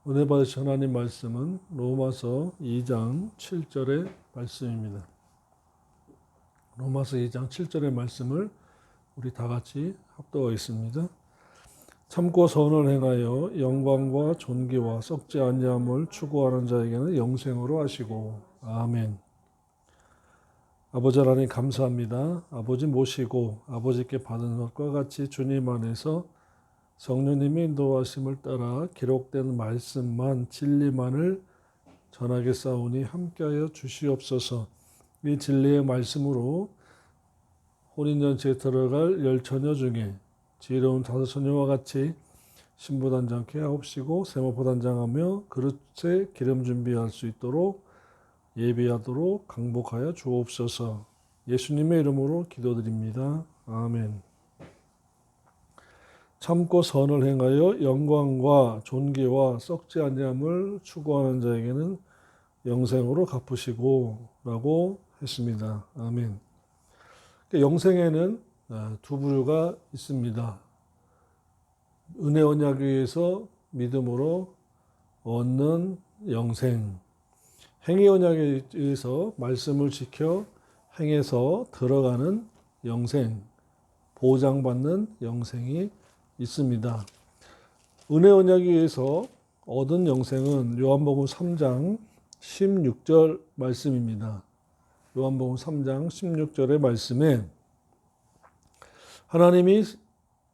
은혜 받으신 하나님 말씀은 로마서 2장 7절의 말씀입니다. 로마서 2장 7절의 말씀을 우리 다 같이 합독하겠습니다. 참고 선을 행하여 영광과 존귀와 썩지 아니함을 추구하는 자에게는 영생으로 하시고. 아멘. 아버지 하나님 감사합니다. 아버지 모시고 아버지께 받은 것과 같이 주님 안에서 성령님의 인도하심을 따라 기록된 말씀만 진리만을 전하게 싸우니 함께하여 주시옵소서. 이 진리의 말씀으로 혼인잔치에 들어갈 열 처녀 중에 지혜로운 다섯 처녀와 같이 신부단장케 하옵시고 세마포 단장하며 그릇에 기름 준비할 수 있도록 예비하도록 강복하여 주옵소서. 예수님의 이름으로 기도드립니다. 아멘. 참고 선을 행하여 영광과 존귀와 썩지 아니함을 추구하는 자에게는 영생으로 갚으시고 라고 했습니다. 아멘. 영생에는 두 부류가 있습니다. 은혜 언약에 의해서 믿음으로 얻는 영생, 행위 언약에 의해서 말씀을 지켜 행해서 들어가는 영생, 보장받는 영생이 있습니다. 은혜 언약에 의해서 얻은 영생은 요한복음 3장 16절 말씀입니다. 요한복음 3장 16절의 말씀에 하나님이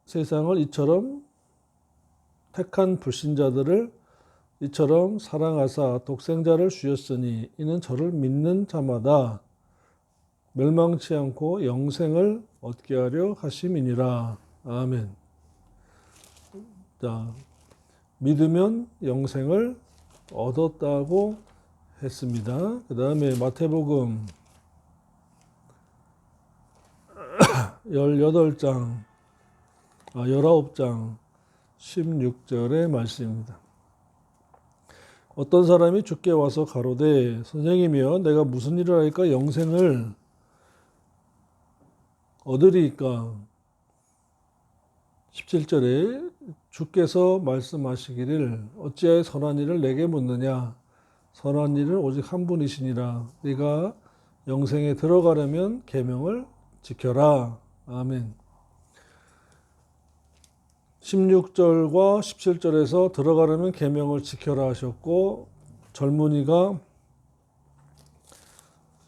세상을 이처럼 택한 불신자들을 이처럼 사랑하사 독생자를 주셨으니 이는 저를 믿는 자마다 멸망치 않고 영생을 얻게 하려 하심이니라. 아멘. 자, 믿으면 영생을 얻었다고 했습니다. 그 다음에 마태복음 19장 16절의 말씀입니다. 어떤 사람이 주께 와서 가로되 선생님이여 내가 무슨 일을 하니까 영생을 얻으리이까. 17절에 주께서 말씀하시기를 어찌하여 선한 일을 내게 묻느냐. 선한 일은 오직 한 분이시니라. 네가 영생에 들어가려면 계명을 지켜라. 아멘. 16절과 17절에서 들어가려면 계명을 지켜라 하셨고, 젊은이가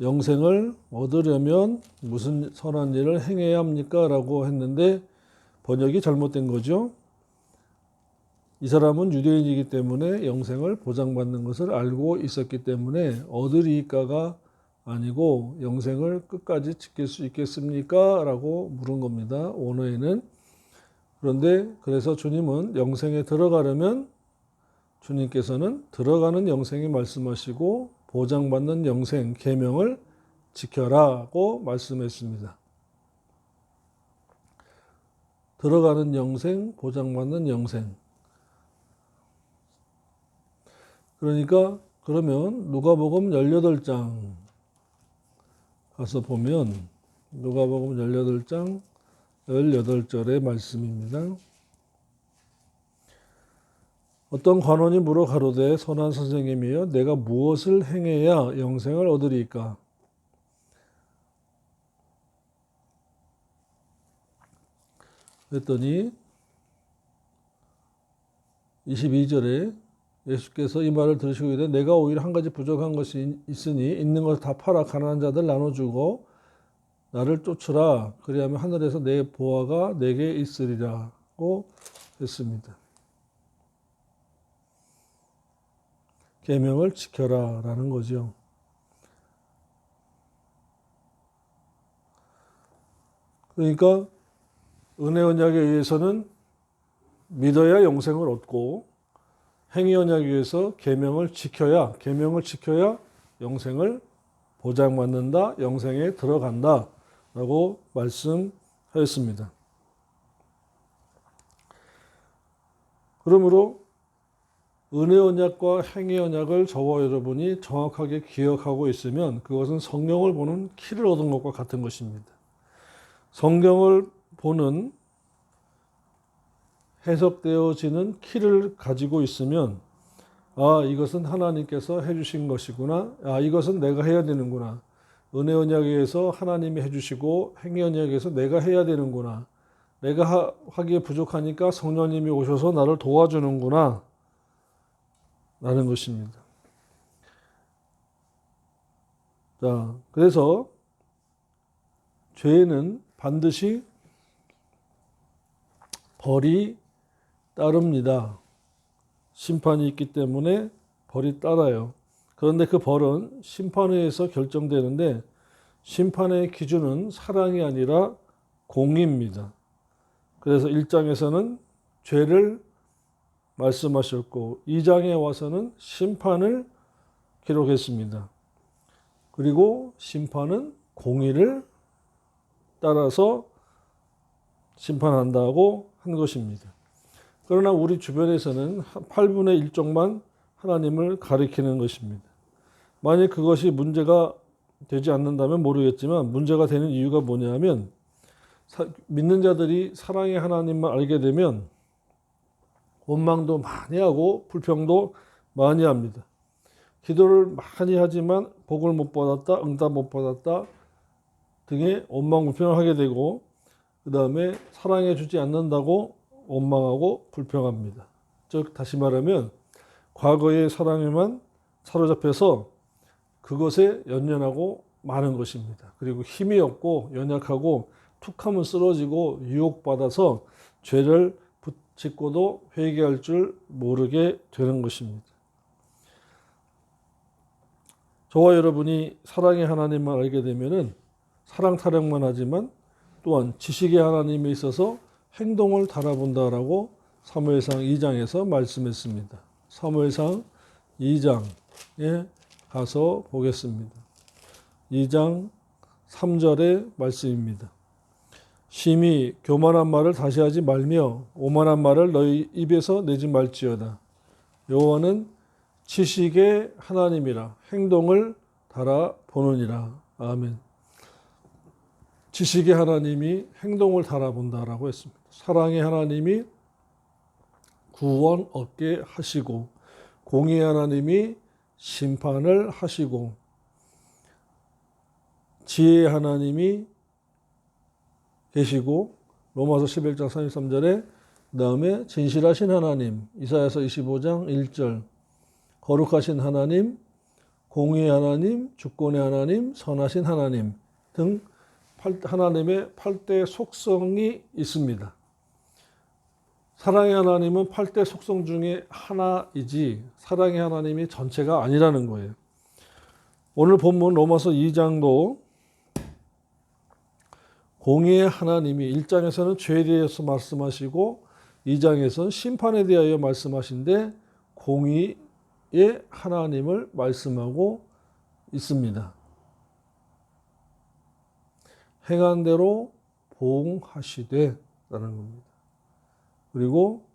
영생을 얻으려면 무슨 선한 일을 행해야 합니까? 라고 했는데 번역이 잘못된 거죠. 이 사람은 유대인이기 때문에 영생을 보장받는 것을 알고 있었기 때문에 얻으리까가 아니고 영생을 끝까지 지킬 수 있겠습니까? 라고 물은 겁니다. 원어에는. 그런데 그래서 주님은 영생에 들어가려면 주님께서는 들어가는 영생에 말씀하시고 보장받는 영생, 계명을 지켜라고 말씀했습니다. 들어가는 영생, 보장받는 영생. 그러니까 그러면 누가복음 18장 가서 보면 누가복음 18장 18절의 말씀입니다. 어떤 관원이 물어 가로되 선한 선생님이여 내가 무엇을 행해야 영생을 얻으리까? 그랬더니 22절에 예수께서 이 말을 들으시고 이르되 내가 오히려 한 가지 부족한 것이 있으니 있는 것을 다 팔아 가난한 자들 나눠주고 나를 쫓으라. 그리하면 하늘에서 내 보화가 내게 있으리라고 했습니다. 계명을 지켜라 라는 거죠. 그러니까 은혜 언약에 의해서는 믿어야 영생을 얻고 행위 언약에 의해서 계명을 지켜야 영생을 보장받는다, 영생에 들어간다 라고 말씀하였습니다. 그러므로 은혜 언약과 행위 언약을 저와 여러분이 정확하게 기억하고 있으면 그것은 성경을 보는 키를 얻은 것과 같은 것입니다. 성경을 보는 해석되어지는 키를 가지고 있으면 아, 이것은 하나님께서 해주신 것이구나. 아, 이것은 내가 해야 되는구나. 은혜 언약에 의해서 하나님이 해주시고 행위 언약에 의해서 내가 해야 되는구나. 내가 하기에 부족하니까 성령님이 오셔서 나를 도와주는구나. 라는 것입니다. 자, 그래서 죄는 반드시 벌이 따릅니다. 심판이 있기 때문에 벌이 따라요. 그런데 그 벌은 심판에 의해서 결정되는데 심판의 기준은 사랑이 아니라 공의입니다. 그래서 1장에서는 죄를 말씀하셨고 2장에 와서는 심판을 기록했습니다. 그리고 심판은 공의를 따라서 심판한다고 한 것입니다. 그러나 우리 주변에서는 8분의 1 쪽만 하나님을 가리키는 것입니다. 만약 그것이 문제가 되지 않는다면 모르겠지만 문제가 되는 이유가 뭐냐면 믿는 자들이 사랑의 하나님만 알게 되면 원망도 많이 하고 불평도 많이 합니다. 기도를 많이 하지만 복을 못 받았다, 응답 못 받았다 등의 원망 불평을 하게 되고 그 다음에 사랑해 주지 않는다고 원망하고 불평합니다. 즉 다시 말하면 과거의 사랑에만 사로잡혀서 그것에 연연하고 마는 것입니다. 그리고 힘이 없고 연약하고 툭하면 쓰러지고 유혹받아서 죄를 짓고도 회개할 줄 모르게 되는 것입니다. 저와 여러분이 사랑의 하나님만 알게 되면은 사랑 타령만 하지만 또한 지식의 하나님에 있어서 행동을 달아본다라고 사무엘상 2장에서 말씀했습니다. 사무엘상 2장에 가서 보겠습니다. 2장 3절의 말씀입니다. 심히 교만한 말을 다시 하지 말며 오만한 말을 너희 입에서 내지 말지어다. 여호와는 지식의 하나님이라 행동을 달아보느니라. 아멘. 지식의 하나님이 행동을 달아본다라고 했습니다. 사랑의 하나님이 구원 얻게 하시고 공의의 하나님이 심판을 하시고 지혜의 하나님이 계시고 로마서 11장 33절에 그 다음에 진실하신 하나님 이사야서 25장 1절 거룩하신 하나님 공의의 하나님 주권의 하나님 선하신 하나님 등 하나님의 8대 속성이 있습니다. 사랑의 하나님은 8대 속성 중에 하나이지 사랑의 하나님이 전체가 아니라는 거예요. 오늘 본문 로마서 2장도 공의의 하나님이 1장에서는 죄에 대해서 말씀하시고 2장에서는 심판에 대하여 말씀하신데 공의의 하나님을 말씀하고 있습니다. 행한 대로 보응하시되 라는 겁니다. 그리고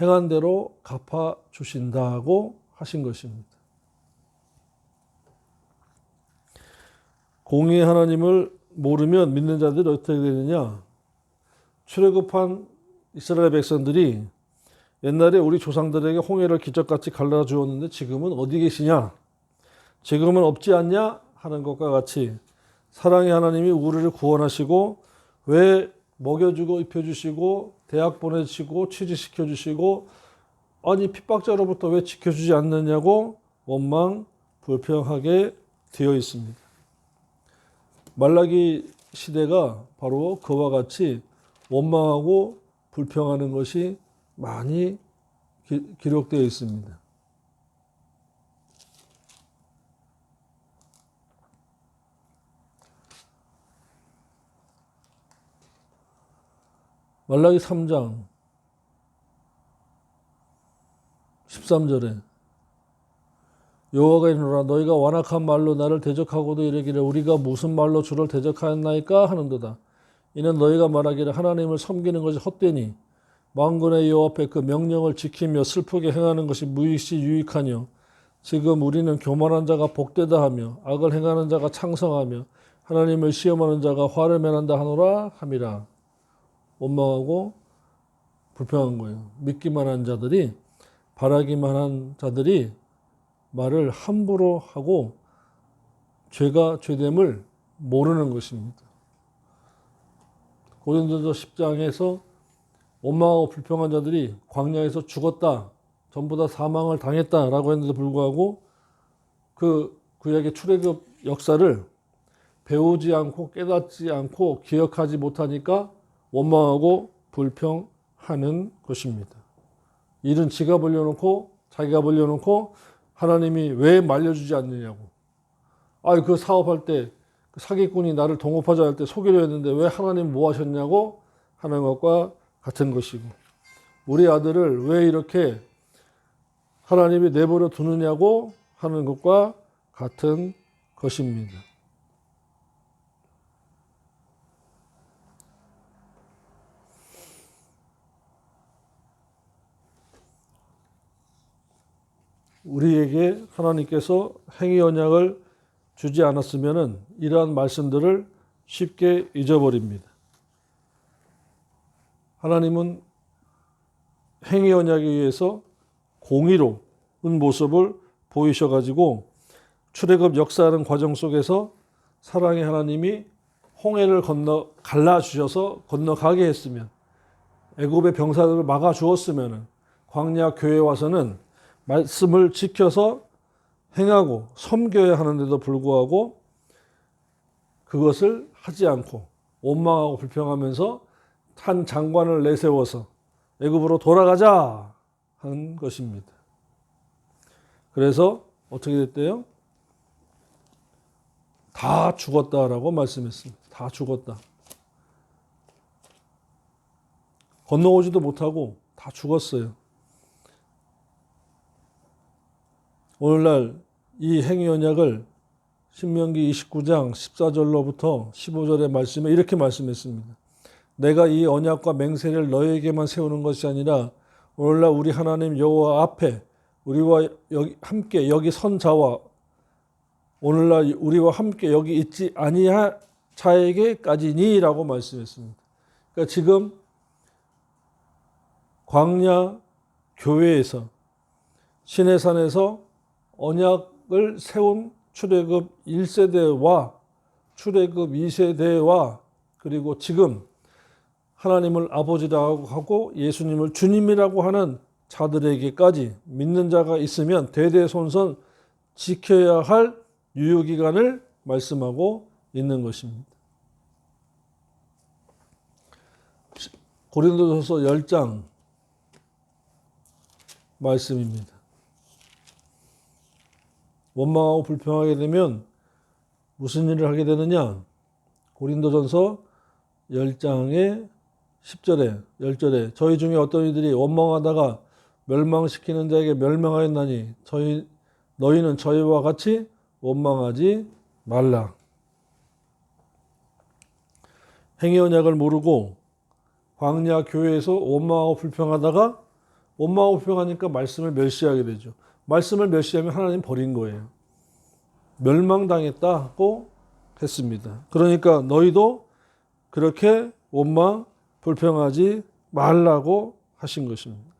행한 대로 갚아주신다고 하신 것입니다. 공의의 하나님을 모르면 믿는 자들이 어떻게 되느냐? 출애굽한 이스라엘 백성들이 옛날에 우리 조상들에게 홍해를 기적같이 갈라주었는데 지금은 어디 계시냐? 지금은 없지 않냐? 하는 것과 같이 사랑의 하나님이 우리를 구원하시고 왜 먹여주고 입혀주시고 대학 보내주시고 취직시켜주시고 아니 핍박자로부터 왜 지켜주지 않느냐고 원망 불평하게 되어 있습니다. 말라기 시대가 바로 그와 같이 원망하고 불평하는 것이 많이 기록되어 있습니다. 말라기 3장 13절에 여호와가 이르노라 너희가 완악한 말로 나를 대적하고도 이르기를 우리가 무슨 말로 주를 대적하였나이까 하는도다. 이는 너희가 말하기를 하나님을 섬기는 것이 헛되니 만군의 여호와 앞에 그 명령을 지키며 슬프게 행하는 것이 무익시 유익하뇨. 지금 우리는 교만한 자가 복되다 하며 악을 행하는 자가 창성하며 하나님을 시험하는 자가 화를 면한다 하노라 함이라. 원망하고 불평한 거예요. 믿기만 한 자들이, 바라기만 한 자들이 말을 함부로 하고 죄가 죄됨을 모르는 것입니다. 고린도서 10장에서 원망하고 불평한 자들이 광야에서 죽었다, 전부 다 사망을 당했다라고 했는데도 불구하고 그 구약의 출애굽 역사를 배우지 않고 깨닫지 않고 기억하지 못하니까 원망하고 불평하는 것입니다. 일은 지가 벌려놓고 자기가 벌려놓고 하나님이 왜 말려주지 않느냐고. 그 사업할 때 그 사기꾼이 나를 동업하자 할 때 속이려 했는데 왜 하나님 뭐 하셨냐고 하는 것과 같은 것이고, 우리 아들을 왜 이렇게 하나님이 내버려 두느냐고 하는 것과 같은 것입니다. 우리에게 하나님께서 행위 언약을 주지 않았으면 이러한 말씀들을 쉽게 잊어버립니다. 하나님은 행위 언약에 의해서 공의로운 모습을 보이셔가지고 출애굽 역사하는 과정 속에서 사랑의 하나님이 홍해를 갈라주셔서 건너가게 했으면, 애굽의 병사들을 막아주었으면 광야 교회에 와서는 말씀을 지켜서 행하고 섬겨야 하는데도 불구하고 그것을 하지 않고 원망하고 불평하면서 한 장관을 내세워서 애굽으로 돌아가자 한 것입니다. 그래서 어떻게 됐대요? 다 죽었다라고 말씀했습니다. 다 죽었다. 건너오지도 못하고 다 죽었어요. 오늘날 이 행위 언약을 신명기 29장 14절로부터 15절의 말씀에 이렇게 말씀했습니다. 내가 이 언약과 맹세를 너에게만 세우는 것이 아니라 오늘날 우리 하나님 여호와 앞에 우리와 함께 여기 선 자와 오늘날 우리와 함께 여기 있지 아니할 자에게까지니라고 말씀했습니다. 그러니까 지금 광야 교회에서 시내산에서 언약을 세운 출애굽 1세대와 출애굽 2세대와 그리고 지금 하나님을 아버지라고 하고 예수님을 주님이라고 하는 자들에게까지 믿는 자가 있으면 대대손손 지켜야 할 유효기간을 말씀하고 있는 것입니다. 고린도전서 10장 말씀입니다. 원망하고 불평하게 되면 무슨 일을 하게 되느냐? 고린도전서 10장의 10절에 10절에 저희 중에 어떤 이들이 원망하다가 멸망시키는 자에게 멸망하였나니 너희는 저희와 같이 원망하지 말라. 행위 언약을 모르고 광야 교회에서 원망하고 불평하다가 원망하고 불평하니까 말씀을 멸시하게 되죠. 말씀을 멸시하면 하나님 버린 거예요. 멸망당했다고 했습니다. 그러니까 너희도 그렇게 원망 불평하지 말라고 하신 것입니다.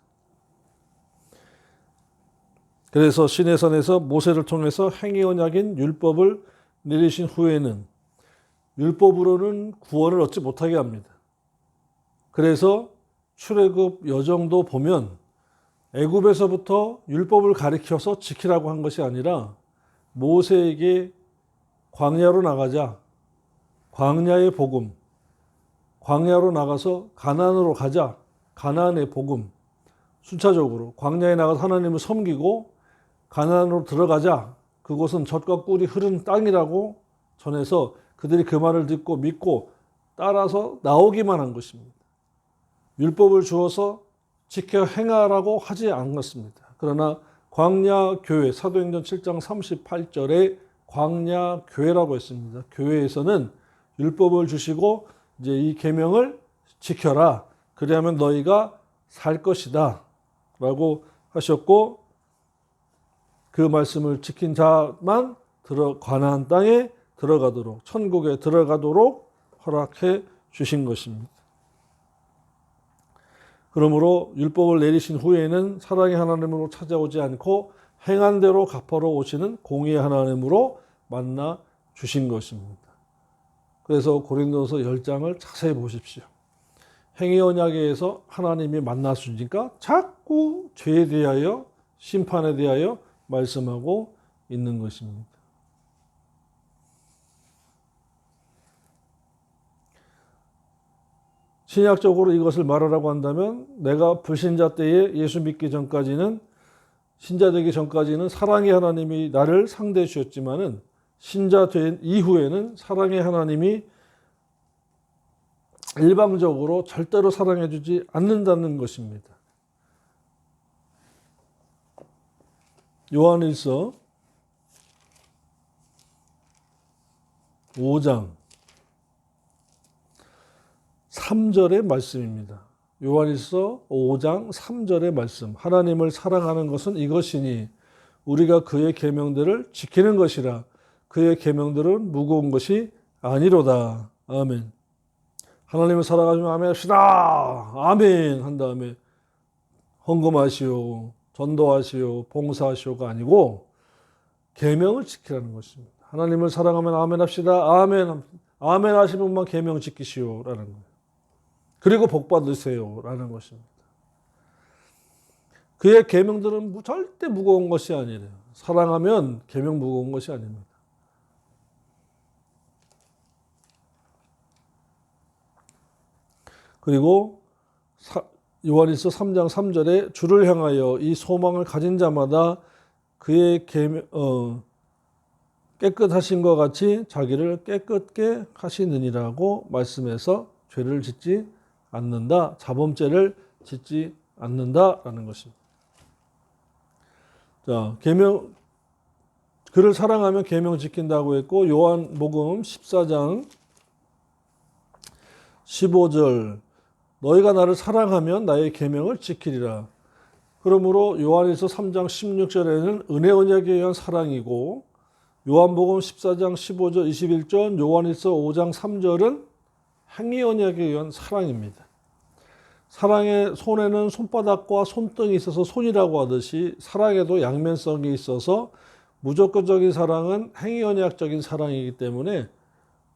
그래서 시내산에서 모세를 통해서 행위 언약인 율법을 내리신 후에는 율법으로는 구원을 얻지 못하게 합니다. 그래서 출애굽 여정도 보면 애굽에서부터 율법을 가리켜서 지키라고 한 것이 아니라 모세에게 광야로 나가자, 광야의 복음, 광야로 나가서 가나안으로 가자, 가나안의 복음, 순차적으로 광야에 나가서 하나님을 섬기고 가나안으로 들어가자, 그곳은 젖과 꿀이 흐르는 땅이라고 전해서 그들이 그 말을 듣고 믿고 따라서 나오기만 한 것입니다. 율법을 주어서 지켜 행하라고 하지 않았습니다. 그러나 광야 교회, 사도행전 7장 38절에 광야 교회라고 했습니다. 교회에서는 율법을 주시고 이제 이 계명을 지켜라. 그래야만 너희가 살 것이다 라고 하셨고, 그 말씀을 지킨 자만 가나안 땅에 들어가도록, 천국에 들어가도록 허락해 주신 것입니다. 그러므로 율법을 내리신 후에는 사랑의 하나님으로 찾아오지 않고 행한 대로 갚아러 오시는 공의의 하나님으로 만나 주신 것입니다. 그래서 고린도서 10장을 자세히 보십시오. 행위 언약에서 하나님이 만나주니까 자꾸 죄에 대하여 심판에 대하여 말씀하고 있는 것입니다. 신약적으로 이것을 말하라고 한다면 내가 불신자 때에 예수 믿기 전까지는 신자 되기 전까지는 사랑의 하나님이 나를 상대해 주셨지만은 신자 된 이후에는 사랑의 하나님이 일방적으로 절대로 사랑해 주지 않는다는 것입니다. 요한일서 5장 3절의 말씀입니다. 요한일서 5장 3절의 말씀. 하나님을 사랑하는 것은 이것이니 우리가 그의 계명들을 지키는 것이라. 그의 계명들은 무거운 것이 아니로다. 아멘. 하나님을 사랑하시면 아멘 합시다. 아멘 한 다음에 헌금하시오, 전도하시오, 봉사하시오가 아니고 계명을 지키라는 것입니다. 하나님을 사랑하면 아멘 합시다. 아멘. 아멘 하시는 분만 계명 지키시오라는 거예요. 그리고 복 받으세요라는 것입니다. 그의 계명들은 절대 무거운 것이 아니래요. 사랑하면 계명 무거운 것이 아닙니다. 그리고 요한일서 3장 3절에 주를 향하여 이 소망을 가진 자마다 그의 깨끗하신 것 같이 자기를 깨끗게 하시느니라고 말씀해서 죄를 짓지 않는다. 자범죄를 짓지 않는다라는 것입니다. 자, 계명 그를 사랑하면 계명 지킨다고 했고 요한복음 14장 15절 너희가 나를 사랑하면 나의 계명을 지키리라. 그러므로 요한일서 3장 16절에는 은혜 언약에 의한 사랑이고 요한복음 14장 15절 21절 요한일서 5장 3절은 행위 언약에 의한 사랑입니다. 사랑의 손에는 손바닥과 손등이 있어서 손이라고 하듯이 사랑에도 양면성이 있어서 무조건적인 사랑은 행위 언약적인 사랑이기 때문에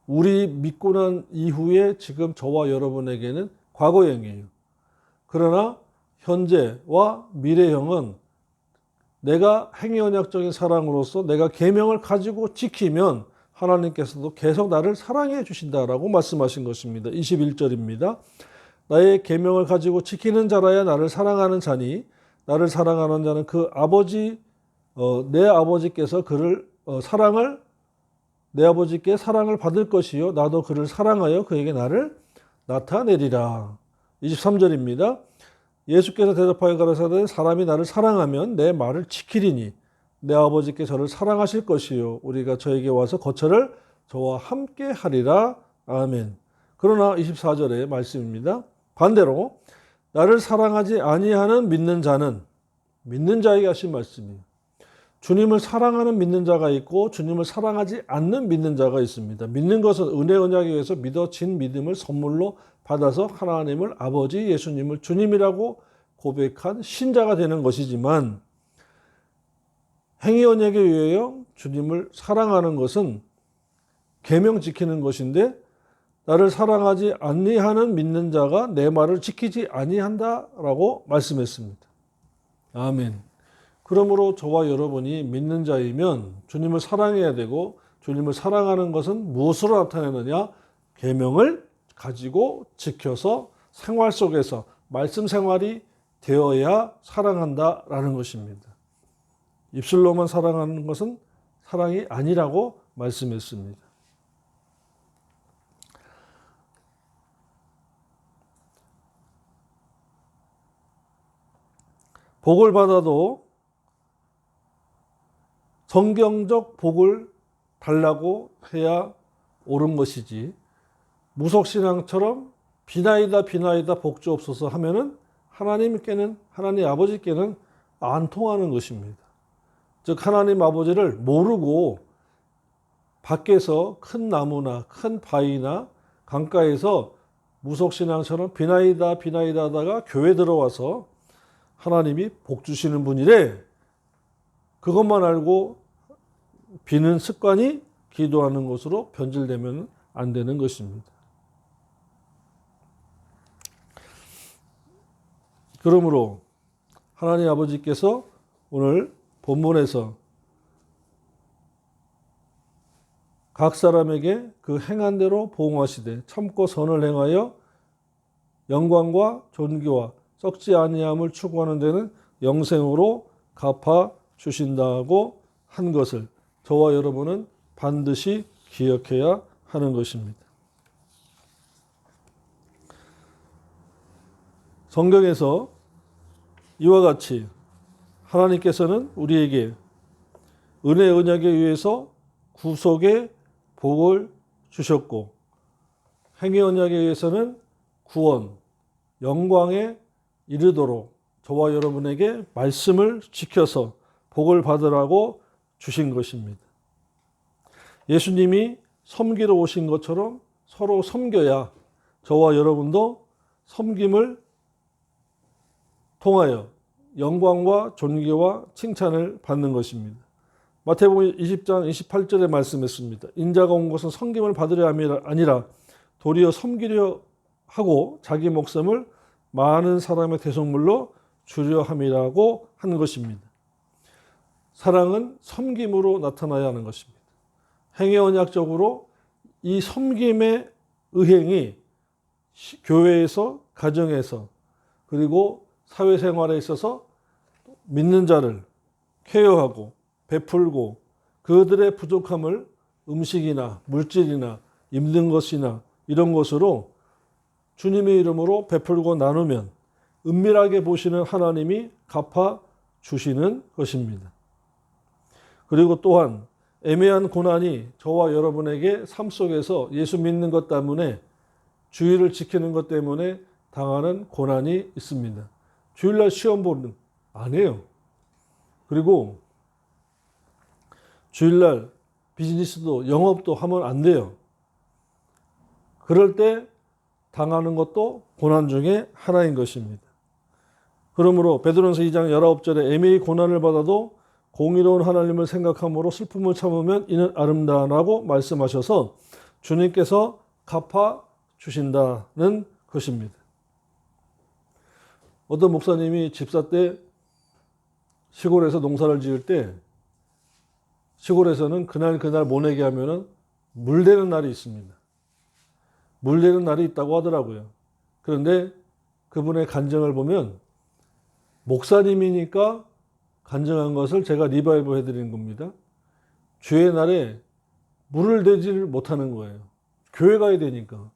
우리 믿고 난 이후에 지금 저와 여러분에게는 과거형이에요. 그러나 현재와 미래형은 내가 행위 언약적인 사랑으로서 내가 계명을 가지고 지키면 하나님께서도 계속 나를 사랑해 주신다라고 말씀하신 것입니다. 21절입니다. 나의 계명을 가지고 지키는 자라야 나를 사랑하는 자니 나를 사랑하는 자는 그 아버지 내 아버지께서 그를 내 아버지께 사랑을 받을 것이요 나도 그를 사랑하여 그에게 나를 나타내리라. 23절입니다. 예수께서 대답하여 가라사대 사람이 나를 사랑하면 내 말을 지키리니 내 아버지께 저를 사랑하실 것이요 우리가 저에게 와서 거처를 저와 함께 하리라. 아멘. 그러나 24절의 말씀입니다. 반대로 나를 사랑하지 아니하는 믿는 자는 믿는 자에게 하신 말씀이에요. 주님을 사랑하는 믿는 자가 있고 주님을 사랑하지 않는 믿는 자가 있습니다. 믿는 것은 은혜 언약에 의해서 믿어진 믿음을 선물로 받아서 하나님을 아버지 예수님을 주님이라고 고백한 신자가 되는 것이지만 행위 언약에 의하여 주님을 사랑하는 것은 계명 지키는 것인데 나를 사랑하지 아니하는 믿는 자가 내 말을 지키지 아니한다라고 말씀했습니다. 아멘. 그러므로 저와 여러분이 믿는 자이면 주님을 사랑해야 되고 주님을 사랑하는 것은 무엇으로 나타내느냐? 계명을 가지고 지켜서 생활 속에서 말씀 생활이 되어야 사랑한다라는 것입니다. 입술로만 사랑하는 것은 사랑이 아니라고 말씀했습니다. 복을 받아도 성경적 복을 달라고 해야 옳은 것이지 무속신앙처럼 비나이다 복 주옵소서 하면은 하나님 아버지께는 안 통하는 것입니다. 즉 하나님 아버지를 모르고 밖에서 큰 나무나 큰 바위나 강가에서 무속신앙처럼 비나이다 비나이다 하다가 교회 들어와서 하나님이 복 주시는 분이래. 그것만 알고 비는 습관이 기도하는 것으로 변질되면 안 되는 것입니다. 그러므로 하나님 아버지께서 오늘 본문에서 각 사람에게 그 행한 대로 보응하시되 참고 선을 행하여 영광과 존귀와 썩지 아니함을 추구하는 데는 영생으로 갚아 주신다고 한 것을 저와 여러분은 반드시 기억해야 하는 것입니다. 성경에서 이와 같이 하나님께서는 우리에게 은혜 언약에 의해서 구속의 복을 주셨고 행위 언약에 의해서는 구원, 영광에 이르도록 저와 여러분에게 말씀을 지켜서 복을 받으라고 주신 것입니다. 예수님이 섬기러 오신 것처럼 서로 섬겨야 저와 여러분도 섬김을 통하여 영광과 존귀와 칭찬을 받는 것입니다. 마태복음 20장 28절에 말씀했습니다. 인자가 온 것은 섬김을 받으려 함이 아니라 도리어 섬기려 하고 자기 목숨을 많은 사람의 대속물로 주려 함이라고 한 것입니다. 사랑은 섬김으로 나타나야 하는 것입니다. 행위 언약적으로 이 섬김의 의행이 교회에서, 가정에서, 그리고 사회생활에 있어서 믿는 자를 케어하고 베풀고 그들의 부족함을 음식이나 물질이나 입는 것이나 이런 것으로 주님의 이름으로 베풀고 나누면 은밀하게 보시는 하나님이 갚아 주시는 것입니다. 그리고 또한 애매한 고난이 저와 여러분에게 삶 속에서 예수 믿는 것 때문에 주의를 지키는 것 때문에 당하는 고난이 있습니다. 주일날 시험 보는 안 해요. 그리고 주일날 비즈니스도 영업도 하면 안 돼요. 그럴 때 당하는 것도 고난 중에 하나인 것입니다. 그러므로 베드로전서 2장 19절에 애매히 고난을 받아도 공의로운 하나님을 생각함으로 슬픔을 참으면 이는 아름다우라고 말씀하셔서 주님께서 갚아 주신다는 것입니다. 어떤 목사님이 집사 때 시골에서 농사를 지을 때 시골에서는 그날 모내게 하면은 물대는 날이 있습니다. 물대는 날이 있다고 하더라고요. 그런데 그분의 간증을 보면 목사님이니까 간증한 것을 제가 리바이브 해드리는 겁니다. 주의 날에 물을 대지를 못하는 거예요. 교회 가야 되니까.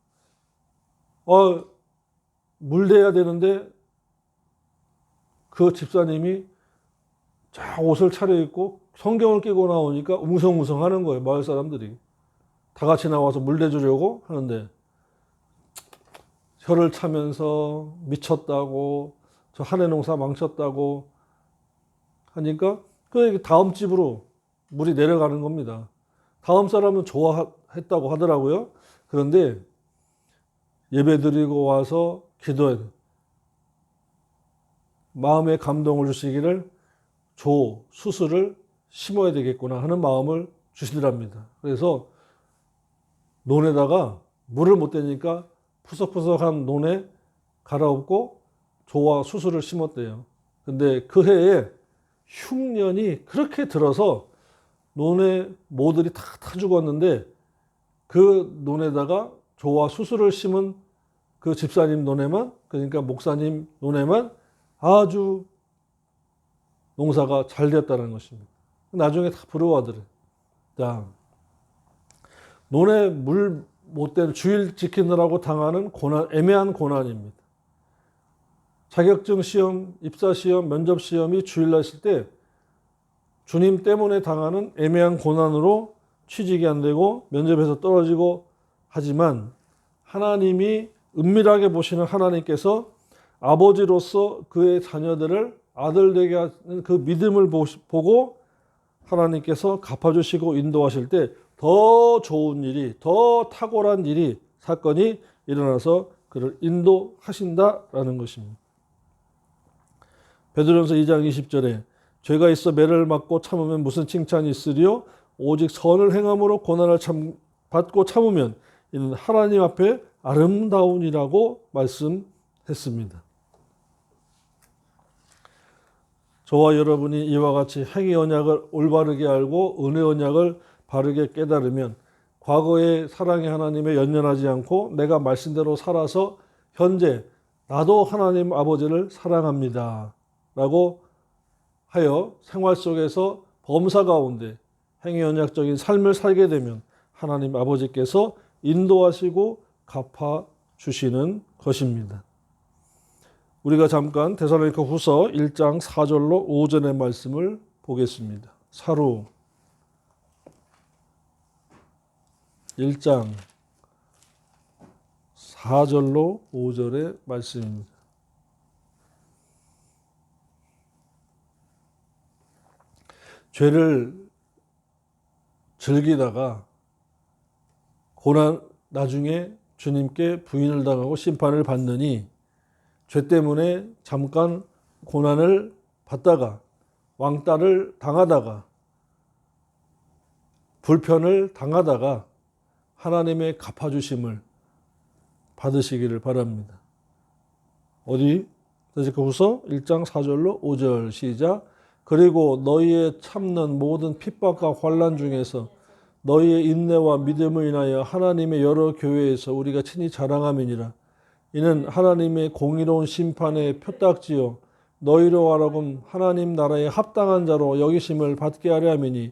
물 대야 되는데 그 집사님이 쫙 옷을 차려입고 성경을 끼고 나오니까 웅성웅성 하는 거예요. 마을 사람들이. 다 같이 나와서 물 대주려고 하는데 혀를 차면서 미쳤다고 저 한 해 농사 망쳤다고 하니까 그 다음 집으로 물이 내려가는 겁니다. 다음 사람은 좋아했다고 하더라고요. 그런데 예배드리고 와서 기도해 마음의 감동을 주시기를 수술을 심어야 되겠구나 하는 마음을 주시더랍니다. 그래서 논에다가 물을 못 대니까 푸석푸석한 논에 갈아엎고 조와 수술을 심었대요. 근데 그 해에 흉년이 그렇게 들어서 논에 모들이 다 죽었는데 그 논에다가 조와 수술을 심은 그 집사님 논에만, 그러니까 목사님 논에만 아주 농사가 잘 되었다는 것입니다. 나중에 다 부러워하더래요. 자, 논에 물 못 대는 주일 지키느라고 당하는 고난, 애매한 고난입니다. 자격증 시험, 입사 시험, 면접 시험이 주일날 있을 때 주님 때문에 당하는 애매한 고난으로 취직이 안 되고 면접에서 떨어지고 하지만 하나님이 은밀하게 보시는 하나님께서 아버지로서 그의 자녀들을 아들 되게 하는 그 믿음을 보고 하나님께서 갚아주시고 인도하실 때 더 좋은 일이, 더 탁월한 일이, 사건이 일어나서 그를 인도하신다라는 것입니다. 베드로전서 2장 20절에 죄가 있어 매를 맞고 참으면 무슨 칭찬이 있으리요? 오직 선을 행함으로 고난을 받고 참으면 이는 하나님 앞에 아름다운이라고 말씀했습니다. 저와 여러분이 이와 같이 행위 언약을 올바르게 알고 은혜 언약을 바르게 깨달으면 과거의 사랑의 하나님에 연연하지 않고 내가 말씀대로 살아서 현재 나도 하나님 아버지를 사랑합니다 라고 하여 생활 속에서 범사 가운데 행위 언약적인 삶을 살게 되면 하나님 아버지께서 인도하시고 갚아주시는 것입니다. 우리가 잠깐 데살로니가 후서 1장 4절로 5절의 말씀을 보겠습니다. 사루 1장 4절로 5절의 말씀입니다. 죄를 즐기다가 고난 나중에 주님께 부인을 당하고 심판을 받느니 죄 때문에 잠깐 고난을 받다가 왕따를 당하다가 불편을 당하다가 하나님의 갚아주심을 받으시기를 바랍니다. 어디? 데살로니가후서 1장 4절로 5절 시작. 그리고 너희의 참는 모든 핍박과 환난 중에서 너희의 인내와 믿음을 인하여 하나님의 여러 교회에서 우리가 친히 자랑함이니라. 이는 하나님의 공의로운 심판의 표딱지요 너희로 하여금 하나님 나라에 합당한 자로 여기심을 받게 하려 함이니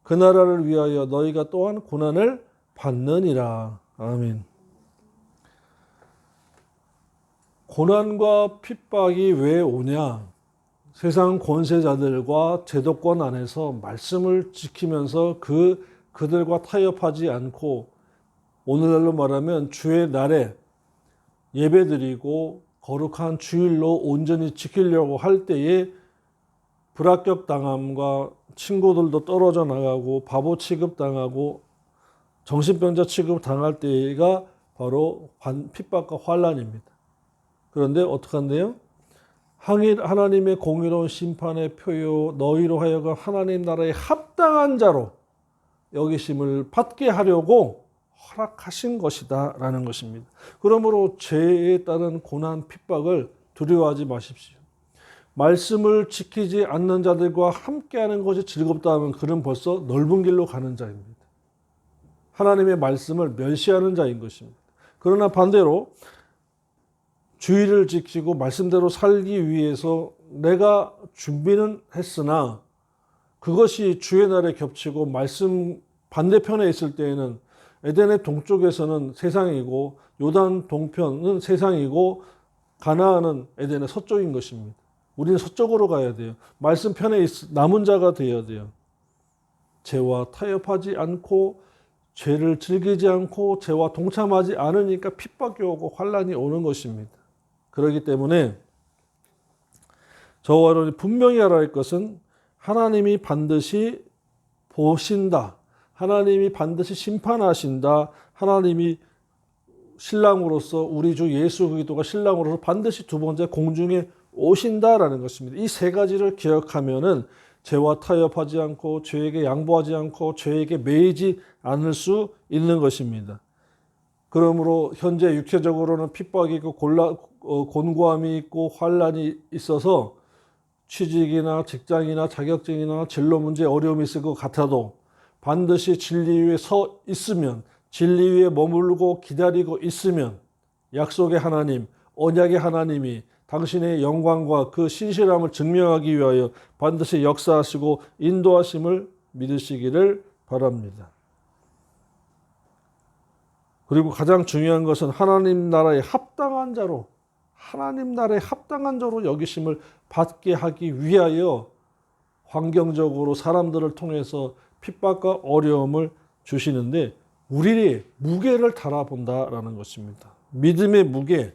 그 나라를 위하여 너희가 또한 고난을 받느니라. 아멘. 고난과 핍박이 왜 오냐? 세상 권세자들과 제도권 안에서 말씀을 지키면서 그들과 타협하지 않고 오늘날로 말하면 주의 날에 예배드리고 거룩한 주일로 온전히 지키려고 할 때에 불합격 당함과 친구들도 떨어져 나가고 바보 취급당하고 정신병자 취급 당할 때가 바로 핍박과 환난입니다. 그런데 어떻게 한대요? 하나님의 공의로운 심판의 표요 너희로 하여금 하나님 나라에 합당한 자로 여기심을 받게 하려고 허락하신 것이다 라는 것입니다. 그러므로 죄에 따른 고난 핍박을 두려워하지 마십시오. 말씀을 지키지 않는 자들과 함께하는 것이 즐겁다 하면 그는 벌써 넓은 길로 가는 자입니다. 하나님의 말씀을 멸시하는 자인 것입니다. 그러나 반대로 주의를 지키고 말씀대로 살기 위해서 내가 준비는 했으나 그것이 주의 날에 겹치고 말씀 반대편에 있을 때에는 에덴의 동쪽에서는 세상이고 요단 동편은 세상이고 가나안은 에덴의 서쪽인 것입니다. 우리는 서쪽으로 가야 돼요. 말씀 편에 남은 자가 되어야 돼요. 죄와 타협하지 않고 죄를 즐기지 않고 죄와 동참하지 않으니까 핍박이 오고 환난이 오는 것입니다. 그렇기 때문에 저와 여러분이 분명히 알아야 할 것은 하나님이 반드시 보신다. 하나님이 반드시 심판하신다. 하나님이 신랑으로서 우리 주 예수 그리스도가 신랑으로서 반드시 두 번째 공중에 오신다라는 것입니다. 이 세 가지를 기억하면은 죄와 타협하지 않고 죄에게 양보하지 않고 죄에게 매이지 않을 수 있는 것입니다. 그러므로 현재 육체적으로는 핍박이 있고 곤고함이 있고 환난이 있어서 취직이나 직장이나 자격증이나 진로 문제 어려움이 있을 것 같아도 반드시 진리 위에 서 있으면 진리 위에 머물고 기다리고 있으면 약속의 하나님, 언약의 하나님이 당신의 영광과 그 신실함을 증명하기 위하여 반드시 역사하시고 인도하심을 믿으시기를 바랍니다. 그리고 가장 중요한 것은 하나님 나라에 합당한 자로 여기심을 받게 하기 위하여 환경적으로 사람들을 통해서 핍박과 어려움을 주시는데 우리의 무게를 달아본다라는 것입니다. 믿음의 무게,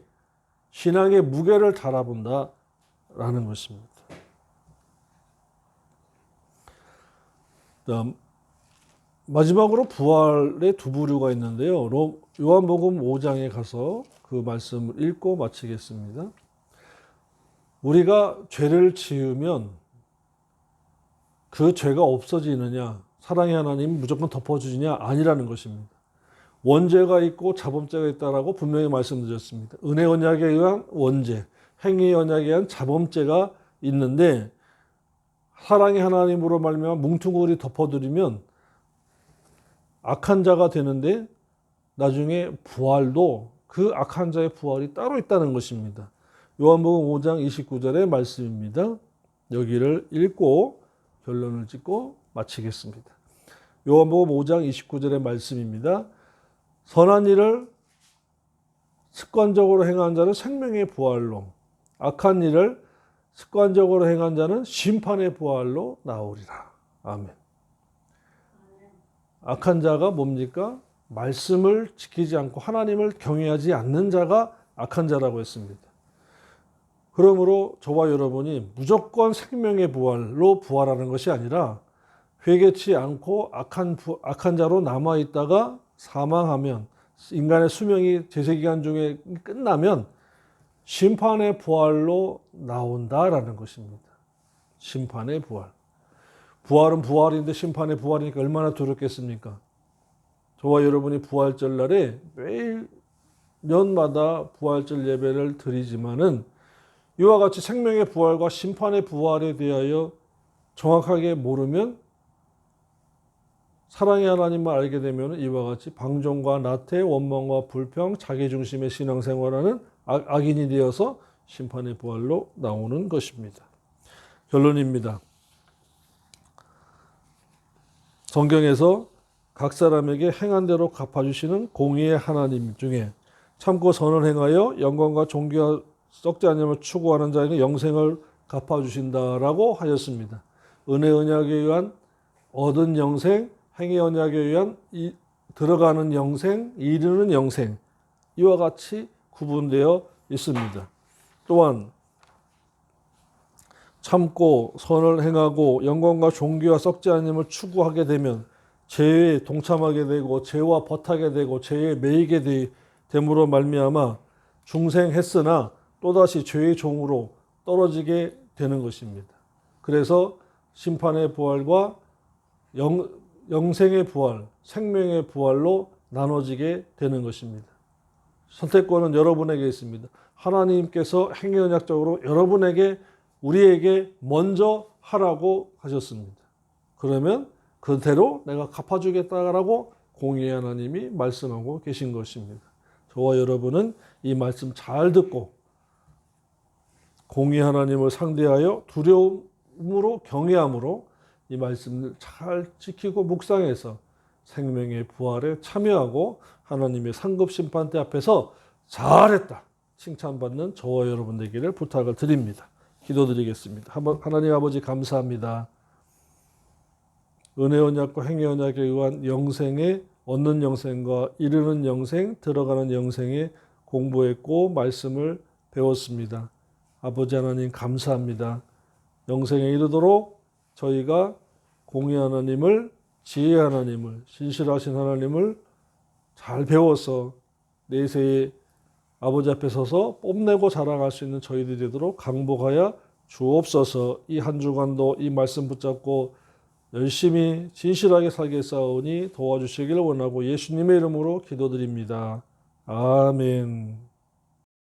신앙의 무게를 달아본다라는 것입니다. 다음 마지막으로 부활의 두 부류가 있는데요. 요한복음 5장에 가서 그 말씀을 읽고 마치겠습니다. 우리가 죄를 지으면 그 죄가 없어지느냐, 사랑의 하나님 무조건 덮어주느냐 아니라는 것입니다. 원죄가 있고 자범죄가 있다라고 분명히 말씀드렸습니다. 은혜 언약에 의한 원죄, 행위 언약에 의한 자범죄가 있는데 사랑의 하나님으로 말미암아 뭉퉁거리 덮어드리면 악한 자가 되는데 나중에 부활도 그 악한 자의 부활이 따로 있다는 것입니다. 요한복음 5장 29절의 말씀입니다. 여기를 읽고 결론을 짓고 마치겠습니다. 요한복음 5장 29절의 말씀입니다. 선한 일을 습관적으로 행한 자는 생명의 부활로, 악한 일을 습관적으로 행한 자는 심판의 부활로 나오리라. 아멘. 악한 자가 뭡니까? 말씀을 지키지 않고 하나님을 경외하지 않는 자가 악한 자라고 했습니다. 그러므로 저와 여러분이 무조건 생명의 부활로 부활하는 것이 아니라 회개치 않고 악한 자로 남아있다가 사망하면 인간의 수명이 제세기간 중에 끝나면 심판의 부활로 나온다라는 것입니다. 심판의 부활. 부활은 부활인데 심판의 부활이니까 얼마나 두렵겠습니까? 저와 여러분이 부활절 날에 매일 년마다 부활절 예배를 드리지만은 이와 같이 생명의 부활과 심판의 부활에 대하여 정확하게 모르면 사랑의 하나님만 알게 되면 이와 같이 방종과 나태, 원망과 불평, 자기중심의 신앙생활하는 악인이 되어서 심판의 부활로 나오는 것입니다. 결론입니다. 성경에서 각 사람에게 행한 대로 갚아주시는 공의의 하나님 중에 참고 선을 행하여 영광과 존귀와 썩지 않음을 추구하는 자에게 영생을 갚아주신다라고 하였습니다. 은혜 언약에 의한 얻은 영생, 행위 언약에 의한 들어가는 영생, 이르는 영생, 이와 같이 구분되어 있습니다. 또한 참고 선을 행하고 영광과 존귀와 썩지 않음을 추구하게 되면 죄에 동참하게 되고 죄와 버타게 되고 죄에 매이게 됨으로 말미암아 중생했으나 또다시 죄의 종으로 떨어지게 되는 것입니다. 그래서 심판의 부활과 영생의 부활, 생명의 부활로 나눠지게 되는 것입니다. 선택권은 여러분에게 있습니다. 하나님께서 행위언약적으로 우리에게 먼저 하라고 하셨습니다. 그러면 그대로 내가 갚아주겠다라고 공의의 하나님이 말씀하고 계신 것입니다. 저와 여러분은 이 말씀 잘 듣고 공의 하나님을 상대하여 두려움으로 경외함으로 이 말씀을 잘 지키고 묵상해서 생명의 부활에 참여하고 하나님의 상급 심판대 앞에서 잘했다 칭찬받는 저와 여러분 되기를 부탁을 드립니다. 기도드리겠습니다. 하나님 아버지 감사합니다. 은혜 언약과 행위 언약에 의한 영생에 얻는 영생과 이르는 영생, 들어가는 영생에 공부했고 말씀을 배웠습니다. 아버지 하나님 감사합니다. 영생에 이르도록 저희가 공의 하나님을, 지혜 하나님을, 신실하신 하나님을 잘 배워서 내세에 아버지 앞에 서서 뽐내고 자랑할 수 있는 저희들이 되도록 강복하여 주옵소서. 이 한 주간도 이 말씀 붙잡고 열심히 진실하게 살겠사오니 도와주시기를 원하고 예수님의 이름으로 기도드립니다. 아멘.